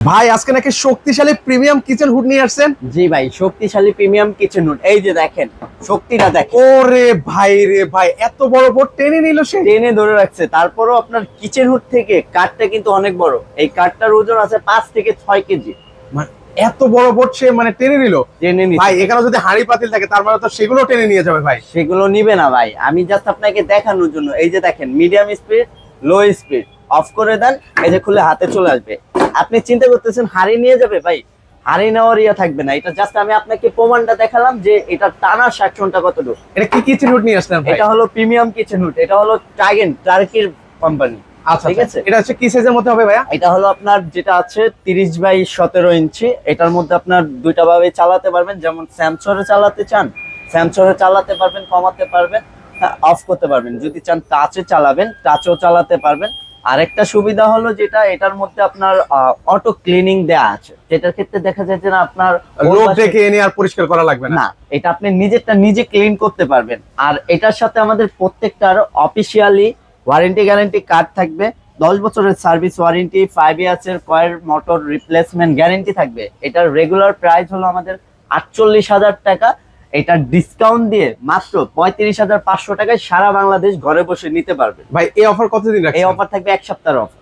ভাই আজকে নাকি শক্তিশালী প্রিমিয়াম কিচেন হুড নিয়ে আসছেন। জি ভাই, শক্তিশালী প্রিমিয়াম কিচেন হুড। এই যে দেখেন, শক্তিটা দেখেন। ওরে ভাই রে ভাই, এত বড় বোর্ড টেনে নিল সে। টেনে ধরে রাখছে। তারপরও আপনার কিচেন হুড থেকে কাঠটা কিন্তু অনেক বড়। এই কাঠটার ওজন আছে 5 থেকে 6 কেজি। মানে এত বড় বোর্ড সে মানে টেনে নিল। টেনে ভাই নিচ্ছে। এখানে যদি হাঁড়ি পাতিল থাকে তার মানে তো সেগুলো টেনে নিয়ে যাবে ভাই। সেগুলো নিবে না ভাই, আমি জাস্ট আপনাকে দেখানোর জন্য। এই যে দেখেন, medium speed, low speed, of করে দেন, এই যে খুলে হাতে চলে আসবে। আপনি চিন্তা করতেছেন হাঁড়ি নিয়ে যাবে? ভাই হাঁড়ি নেওয়ার ইয়া থাকবে না। এটা জাস্ট আমি আপনাকে প্রমাণটা দেখালাম যে এটা টানা সাকশনটা কতটুকু। এটা কি কিচেন হুড নিয়ে আসলেন ভাই? এটা হলো প্রিমিয়াম কিচেন হুড। এটা হলো টার্কির কোম্পানি। আচ্ছা ঠিক আচ্ছা, আছে, এটা হচ্ছে কি সাইজের মধ্যে হবে ভাইয়া? এটা হলো আপনার যেটা আছে 30x17 ইঞ্চি। এটার মধ্যে আপনার দুইটা ভাবে চালাতে পারবেন, যেমন স্যামসরে চালাতে চান স্যামসরে চালাতে পারবেন, কমাতে পারবেন, অফ করতে পারবেন। যদি চান টাচে চালাবেন, টাচও চালাতে পারবেন। আরেকটা সুবিধা হলো যেটা এটার মধ্যে আপনার অটো ক্লিনিং দেয়া আছে, যেটার ক্ষেত্রে দেখা যায় যে না আপনার লোক ডেকে এনে আর পরিষ্কার করা লাগবে না। না, এটা আপনি নিজেরটা নিজে ক্লিন করতে পারবেন। আর এটার সাথে আমাদের প্রত্যেকটার অফিসিয়ালি ওয়ারেন্টি গ্যারান্টি কার্ড থাকবে। 10 বছরের সার্ভিস ওয়ারেন্টি, 5 ইয়ার্সের কয়েল মোটর রিপ্লেসমেন্ট গ্যারান্টি থাকবে। এটার রেগুলার প্রাইস হলো আমাদের 48,000 টাকা। এটা ডিসকাউন্ট দিয়ে মাত্র 35,500 টাকায় সারা বাংলাদেশ ঘরে বসে নিতে পারবে। ভাই এই অফার কতদিন এই রাখছেন? অফার থাকবে 1 সপ্তাহের অফার।